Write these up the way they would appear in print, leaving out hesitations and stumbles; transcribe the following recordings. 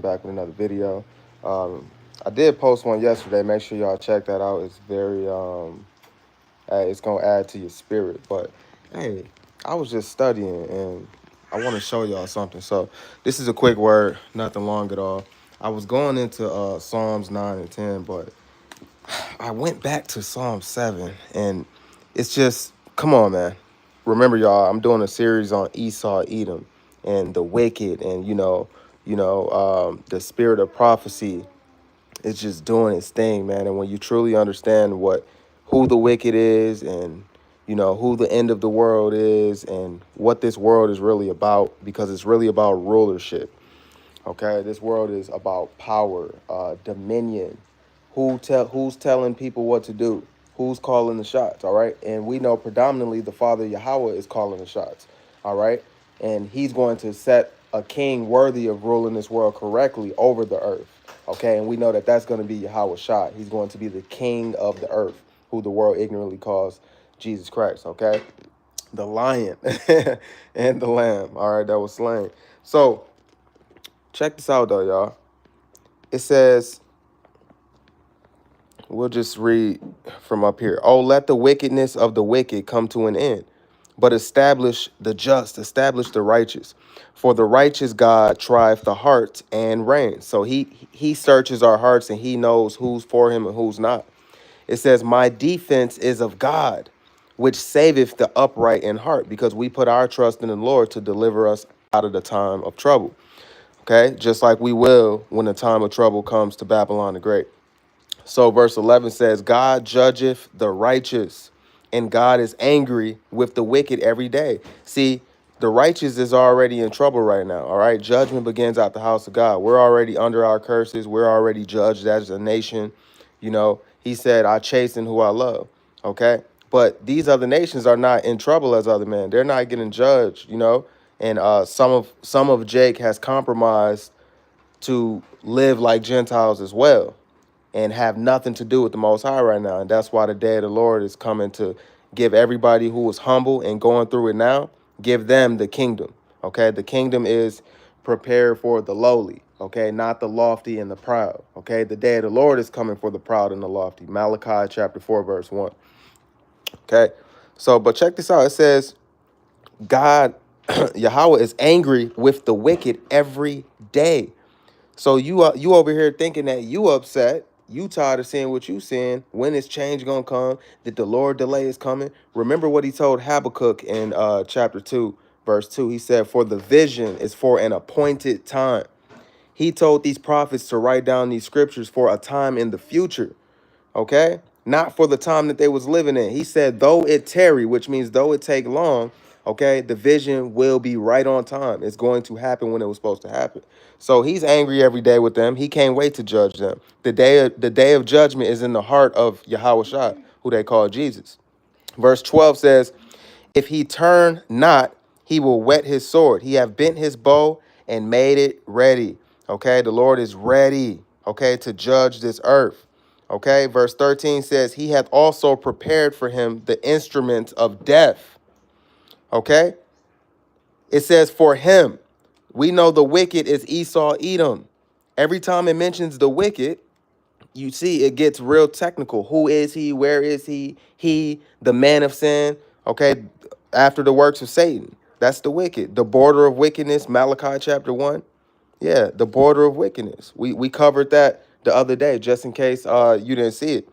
back with another video. Um, I did post one yesterday. Make sure y'all check that out. It's it's gonna add to your spirit. But hey, I was just studying and I want to show y'all something. So this is a quick word, nothing long at all. I was going into Psalms 9 and 10, but I went back to Psalm 7, and it's just, come on, man. Remember, y'all, I'm doing a series on Esau, Edom, and the wicked, and the spirit of prophecy is just doing its thing, man. And when you truly understand who the wicked is, and who the end of the world is, and what this world is really about, because it's really about rulership. Okay, this world is about power, dominion. Who's telling people what to do? Who's calling the shots? All right, and we know predominantly the Father Yahweh is calling the shots. All right, and He's going to set a king worthy of ruling this world correctly over the earth. Okay, and we know that that's going to be Yahweh Shai. He's going to be the king of the earth, who the world ignorantly calls Jesus Christ. Okay, the lion and the lamb. All right, that was slain. So check this out, though, y'all. It says, we'll just read from up here. Oh, let the wickedness of the wicked come to an end, but establish the just, establish the righteous. For the righteous God trieth the heart and reigns. So he searches our hearts and he knows who's for him and who's not. It says, my defense is of God, which saveth the upright in heart, because we put our trust in the Lord to deliver us out of the time of trouble. Okay, just like we will when the time of trouble comes to Babylon the Great. So verse 11 says, God judgeth the righteous, and God is angry with the wicked every day. See, the righteous is already in trouble right now. All right, judgment begins at the house of God. We're already under our curses. We're already judged as a nation. He said, I chasten who I love. Okay, but these other nations are not in trouble as other men. They're not getting judged. And some of Jake has compromised to live like Gentiles as well, and have nothing to do with the Most High right now. And that's why the day of the Lord is coming to give everybody who is humble and going through it now, give them the kingdom. Okay, the kingdom is prepared for the lowly. Okay, not the lofty and the proud. Okay, the day of the Lord is coming for the proud and the lofty. Malachi chapter 4, verse 1. Okay, so but check this out. It says, God, Yahweh is angry with the wicked every day. So you over here thinking that you upset, you tired of seeing what you seeing. When is change gonna come? Did the Lord delay is coming? Remember what he told Habakkuk in chapter 2, verse 2. He said, for the vision is for an appointed time. He told these prophets to write down these scriptures for a time in the future. Okay, not for the time that they was living in. He said, though it tarry, which means though it take long, okay, the vision will be right on time. It's going to happen when it was supposed to happen. So he's angry every day with them. He can't wait to judge them. The day of judgment is in the heart of Yahweh Shai, who they call Jesus. Verse 12 says, if he turn not, he will whet his sword. He have bent his bow and made it ready. Okay, the Lord is ready, okay, to judge this earth. Okay, verse 13 says, he hath also prepared for him the instruments of death. Okay, it says, for him. We know the wicked is Esau, Edom. Every time it mentions the wicked, you see it gets real technical. Who is he? Where is he? He, the man of sin. Okay, after the works of Satan. That's the wicked. The border of wickedness, Malachi chapter 1. Yeah, the border of wickedness. We covered that the other day, just in case you didn't see it.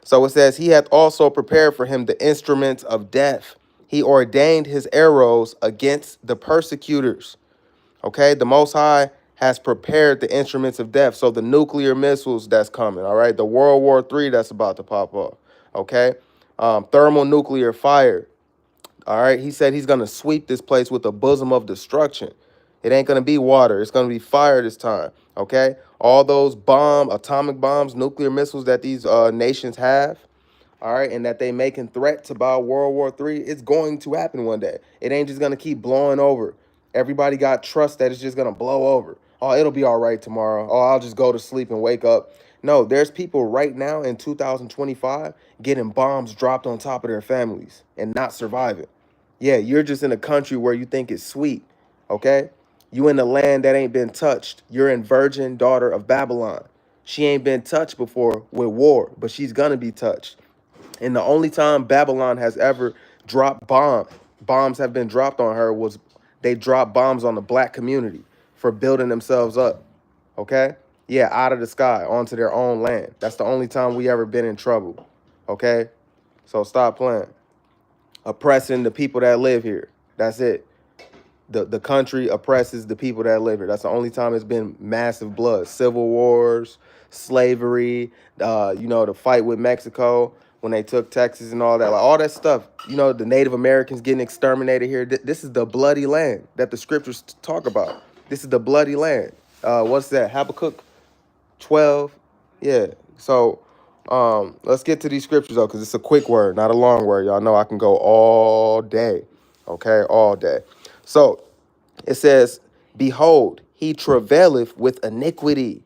So it says, he hath also prepared for him the instruments of death. He ordained his arrows against the persecutors. Okay, the Most High has prepared the instruments of death. So the nuclear missiles that's coming, all right, the World War III that's about to pop off, okay, thermonuclear fire, all right. He said he's going to sweep this place with a bosom of destruction. It ain't going to be water. It's going to be fire this time, okay? All those atomic bombs, nuclear missiles that these nations have, all right, and that they making threats about World War III, it's going to happen one day. It ain't just going to keep blowing over. Everybody got trust that it's just going to blow over. Oh, it'll be all right tomorrow. Oh, I'll just go to sleep and wake up. No, there's people right now in 2025 getting bombs dropped on top of their families and not surviving. Yeah, you're just in a country where you think it's sweet, okay? You in the land that ain't been touched. You're in virgin daughter of Babylon. She ain't been touched before with war, but she's gonna be touched. And the only time Babylon has ever dropped bombs have been dropped on her was they dropped bombs on the black community for building themselves up. Okay? Yeah, out of the sky onto their own land. That's the only time we ever been in trouble. Okay? So stop playing. Oppressing the people that live here. That's it. The country oppresses the people that live here. That's the only time it's been massive blood. Civil wars, slavery, the fight with Mexico when they took Texas and all that. Like all that stuff. The Native Americans getting exterminated here. This is the bloody land that the scriptures talk about. This is the bloody land. What's that? Habakkuk 12. Yeah. So let's get to these scriptures though, because it's a quick word, not a long word. Y'all know I can go all day. Okay, all day. So it says, behold, he travaileth with iniquity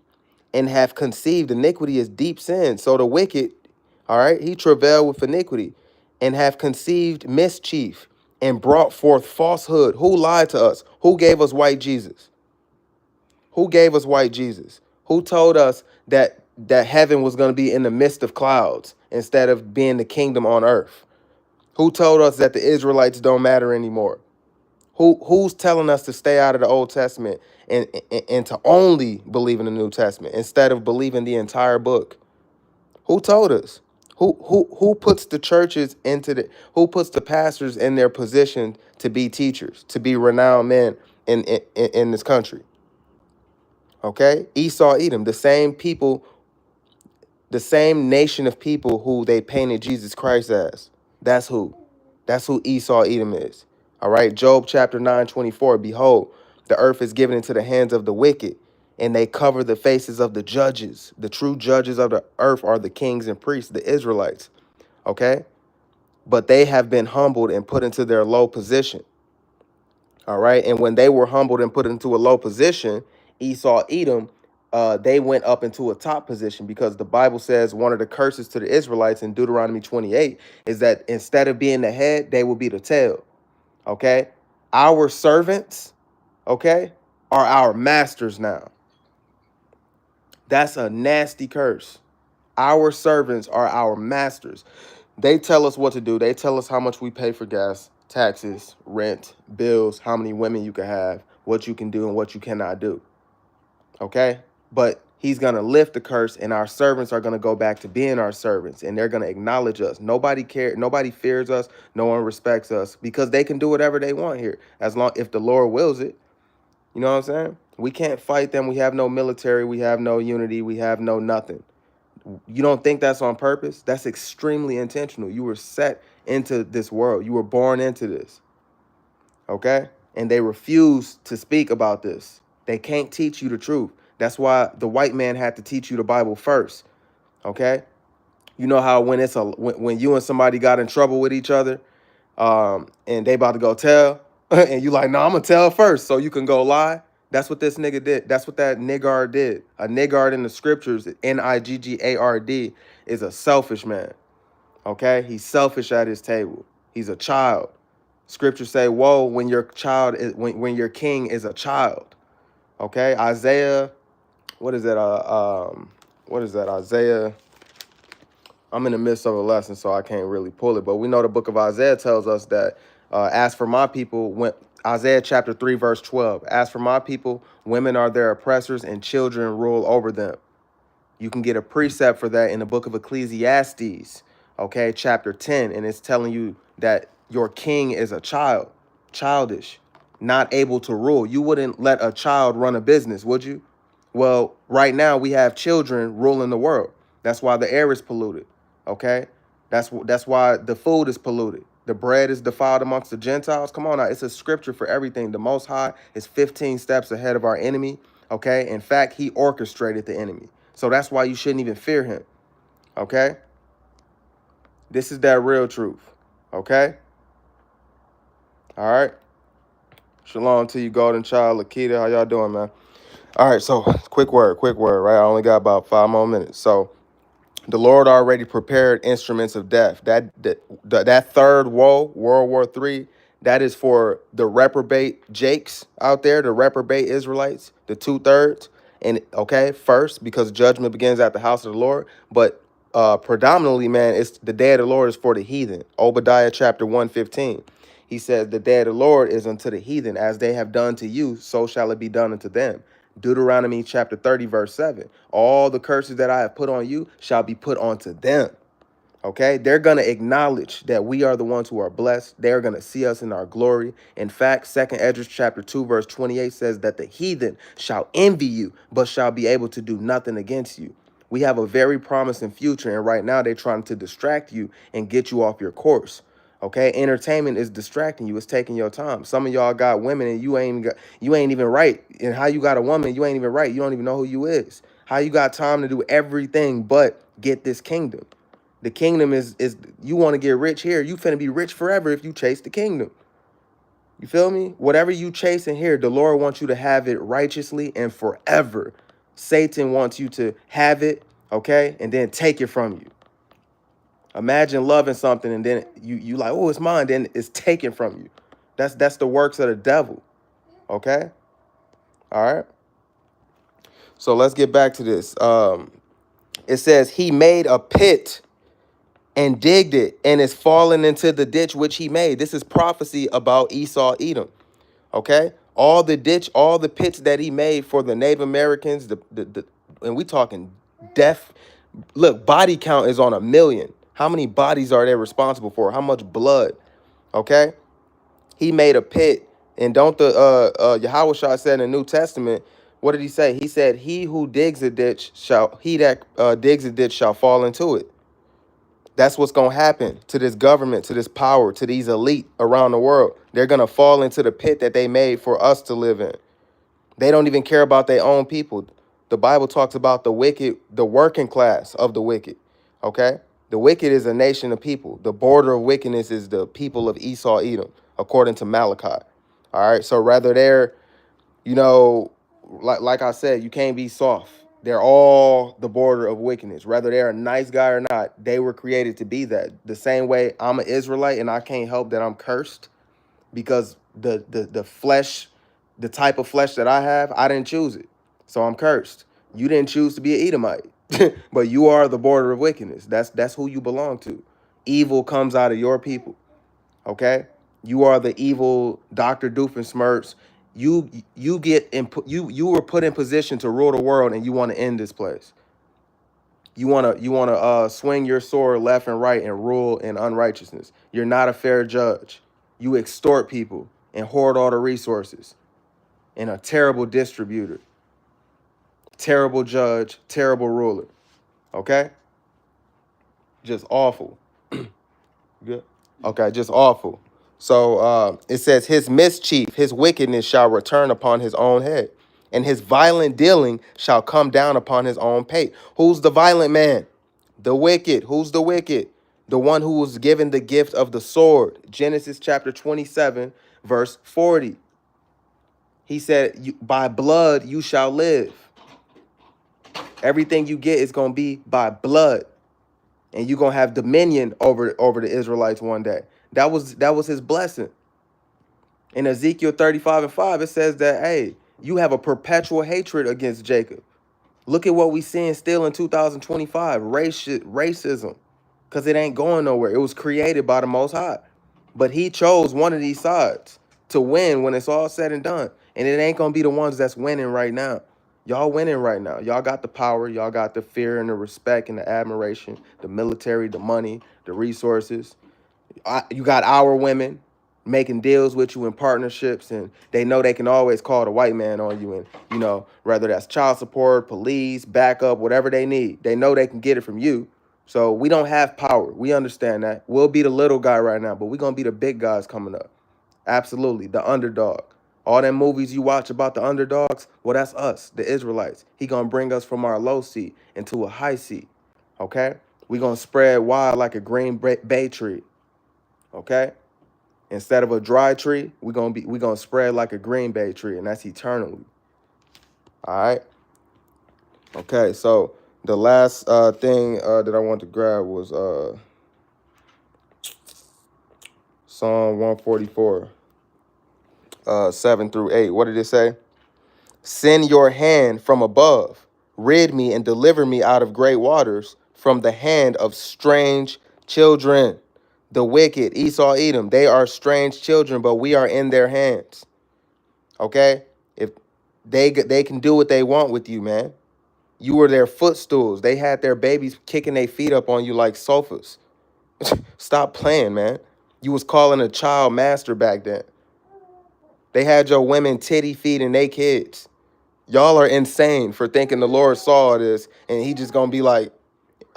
and have conceived. Iniquity is deep sin. So the wicked, all right, he travailed with iniquity and have conceived mischief and brought forth falsehood. Who lied to us? Who gave us white Jesus? Who gave us white Jesus? Who told us that heaven was going to be in the midst of clouds instead of being the kingdom on earth? Who told us that the Israelites don't matter anymore? Who's telling us to stay out of the Old Testament and to only believe in the New Testament instead of believing the entire book? Who told us? Who puts the churches who puts the pastors in their position to be teachers, to be renowned men in this country? Okay? Esau, Edom, the same people, the same nation of people who they painted Jesus Christ as. That's who. That's who Esau, Edom is. All right? Job chapter 9:24. Behold, the earth is given into the hands of the wicked, and they cover the faces of the judges. The true judges of the earth are the kings and priests, the Israelites. Okay? But they have been humbled and put into their low position. All right. And when they were humbled and put into a low position, Esau, Edom, they went up into a top position, because the Bible says one of the curses to the Israelites in Deuteronomy 28 is that instead of being the head, they will be the tail. Okay. Our servants, okay, are our masters now. That's a nasty curse. Our servants are our masters. They tell us what to do. They tell us how much we pay for gas, taxes, rent, bills, how many women you can have, what you can do and what you cannot do. Okay? But he's going to lift the curse, and our servants are going to go back to being our servants, and they're going to acknowledge us. Nobody cares. Nobody fears us. No one respects us, because they can do whatever they want here, as long if the Lord wills it. You know what I'm saying? We can't fight them. We have no military. We have no unity. We have no nothing. You don't think that's on purpose? That's extremely intentional. You were set into this world. You were born into this. Okay? And they refuse to speak about this. They can't teach you the truth. That's why the white man had to teach you the Bible first. Okay? You know how when you and somebody got in trouble with each other, and they about to go tell, and you like, no, I'm gonna tell first so you can go lie. That's what this nigga did. That's what that niggard did. A niggard in the scriptures, Niggard, is a selfish man. Okay? He's selfish at his table. He's a child. Scriptures say, woe when your child is when your king is a child. Okay? Isaiah, what is that? Isaiah. I'm in the midst of a lesson, so I can't really pull it. But we know the book of Isaiah tells us that as for my people, Isaiah chapter 3, verse 12, as for my people, women are their oppressors and children rule over them. You can get a precept for that in the book of Ecclesiastes, okay, chapter 10. And it's telling you that your king is a child, childish, not able to rule. You wouldn't let a child run a business, would you? Well, right now we have children ruling the world. That's why the air is polluted. Okay, that's why the food is polluted. The bread is defiled amongst the Gentiles. Come on now, it's a scripture for everything. The Most High is 15 steps ahead of our enemy. Okay, in fact, he orchestrated the enemy. So that's why you shouldn't even fear him. Okay, this is that real truth. Okay, all right. Shalom to you, Golden Child, Lakita. How y'all doing, man? All right, so quick word, right? I only got about 5 more minutes. So the Lord already prepared instruments of death. That third woe, World War III, That is for the reprobate Jakes out there, the reprobate Israelites, the 2/3. And okay, first, because judgment begins at the house of the Lord. But predominantly, man, it's the day of the Lord is for the heathen. Obadiah chapter 1:15. He says, the day of the Lord is unto the heathen, as they have done to you, so shall it be done unto them. Deuteronomy chapter 30, verse 7. All the curses that I have put on you shall be put onto them. Okay, they're going to acknowledge that we are the ones who are blessed. They're going to see us in our glory. In fact, 2nd Esdras chapter 2, verse 28 says that the heathen shall envy you, but shall be able to do nothing against you. We have a very promising future, and right now they're trying to distract you and get you off your course. Okay, entertainment is distracting you. It's taking your time. Some of y'all got women and you ain't even right. And how you got a woman, you ain't even right. You don't even know who you is. How you got time to do everything but get this kingdom? The kingdom is you want to get rich here. You finna be rich forever if you chase the kingdom. You feel me? Whatever you chase in here, the Lord wants you to have it righteously and forever. Satan wants you to have it, okay, and then take it from you. Imagine loving something and then you like, oh, it's mine, then it's taken from you. That's the works of the devil. Okay? All right. So let's get back to this. It says he made a pit and digged it and is fallen into the ditch which he made. This is prophecy about Esau, Edom. Okay, all the ditch, all the pits that he made for the Native Americans, and we talking death. Look, body count is on 1,000,000. How many bodies are they responsible for? How much blood? Okay, he made a pit, and don't the Yahushua said in the New Testament, what did he say? He said, "He who digs a ditch shall he that digs a ditch shall fall into it." That's what's going to happen to this government, to this power, to these elite around the world. They're going to fall into the pit that they made for us to live in. They don't even care about their own people. The Bible talks about the wicked, the working class of the wicked. Okay? The wicked is a nation of people. The border of wickedness is the people of Esau, Edom, according to Malachi. All right? So rather they're, you know, like I said, you can't be soft. They're all the border of wickedness. Whether they're a nice guy or not, they were created to be that. The same way I'm an Israelite and I can't help that I'm cursed because the flesh, the type of flesh that I have, I didn't choose it. So I'm cursed. You didn't choose to be an Edomite, but you are the border of wickedness. That's who you belong to. Evil comes out of your people. Okay? You are the evil Dr. Doofenshmirtz. You get in, you were put in position to rule the world and you want to end this place. You want to swing your sword left and right and rule in unrighteousness. You're not a fair judge. You extort people and hoard all the resources. And a terrible distributor. Terrible judge, terrible ruler. Okay? Just awful. Good. Okay, just awful. So it says, his mischief, his wickedness shall return upon his own head, and his violent dealing shall come down upon his own pate. Who's the violent man? The wicked. Who's the wicked? The one who was given the gift of the sword. Genesis chapter 27, verse 40. He said, by blood you shall live. Everything you get is going to be by blood. And you're going to have dominion over the Israelites one day. That was his blessing. In Ezekiel 35:5, it says that, hey, you have a perpetual hatred against Jacob. Look at what we seeing still in 2025, racism, because it ain't going nowhere. It was created by the Most High. But he chose one of these sides to win when it's all said and done. And it ain't going to be the ones that's winning right now. Y'all winning right now. Y'all got the power. Y'all got the fear and the respect and the admiration, the military, the money, the resources. You got our women making deals with you in partnerships, and they know they can always call the white man on you, and you know, whether that's child support, police, backup, whatever they need, they know they can get it from you. So we don't have power. We understand that. We'll be the little guy right now, but we're gonna be the big guys coming up. Absolutely, the underdog. All them movies you watch about the underdogs, well, that's us, the Israelites. He gonna bring us from our low seat into a high seat. Okay, we gonna spread wide like a green bay tree. Okay, instead of a dry tree, we're gonna spread like a green bay tree, and that's eternally. All right. Okay, so the last thing that I wanted to grab was Psalm 144, 7 through 8. What did it say? Send your hand from above, rid me and deliver me out of great waters, from the hand of strange children. The wicked, Esau, Edom, they are strange children, but we are in their hands. Okay? If they can do what they want with you, man. You were their footstools. They had their babies kicking their feet up on you like sofas. Stop playing, man. You was calling a child master back then. They had your women titty feeding they kids. Y'all are insane for thinking the Lord saw this and he just gonna be like,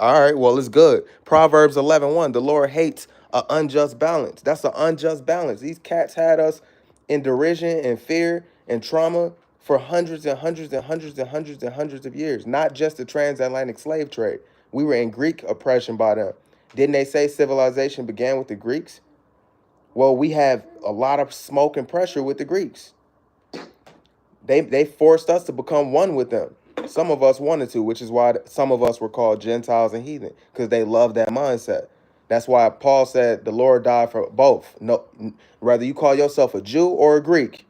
all right, well, it's good. Proverbs 11:1, the Lord hates an unjust balance. That's an unjust balance. These cats had us in derision and fear and trauma for hundreds and hundreds and hundreds and hundreds and hundreds of years, not just the transatlantic slave trade. We were in Greek oppression by them. Didn't they say civilization began with the Greeks? Well, we have a lot of smoke and pressure with the Greeks. They forced us to become one with them. Some of us wanted to, which is why some of us were called Gentiles and heathen, because they love that mindset. That's why Paul said the Lord died for both. No, whether you call yourself a Jew or a Greek,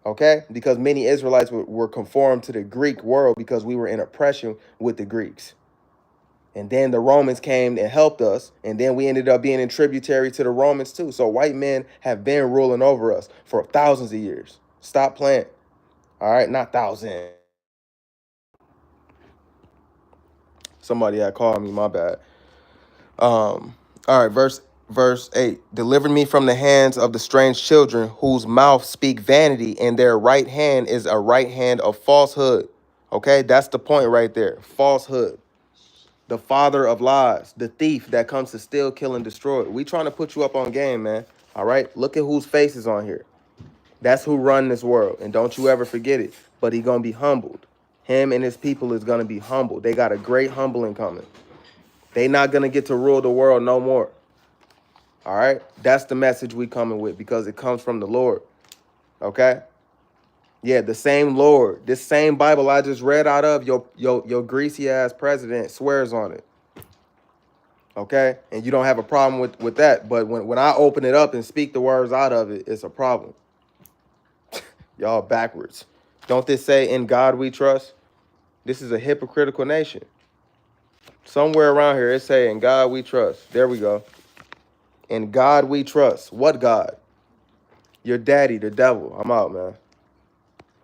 okay? Because many Israelites were conformed to the Greek world because we were in oppression with the Greeks. And then the Romans came and helped us, and then we ended up being in tributary to the Romans too. So white men have been ruling over us for thousands of years. Stop playing. All right, not thousand. Somebody had called me, my bad. All right, verse 8. Deliver me from the hands of the strange children whose mouth speak vanity, and their right hand is a right hand of falsehood. Okay, that's the point right there. Falsehood. The father of lies, the thief that comes to steal, kill, and destroy. We trying to put you up on game, man. All right, look at whose face is on here. That's who run this world, and don't you ever forget it. But he gonna be humbled. Him and his people is gonna be humbled. They got a great humbling coming. They not gonna get to rule the world no more. All right, that's the message we coming with because it comes from the Lord. Okay, yeah, the same Lord, this same Bible I just read out of, your greasy ass president swears on it. Okay, and you don't have a problem with that, but when I open it up and speak the words out of it, it's a problem. Y'all backwards. Don't this say in God we trust? This is a hypocritical nation. Somewhere around here, it's saying, God we trust. There we go. In God we trust. What God? Your daddy, the devil. I'm out, man.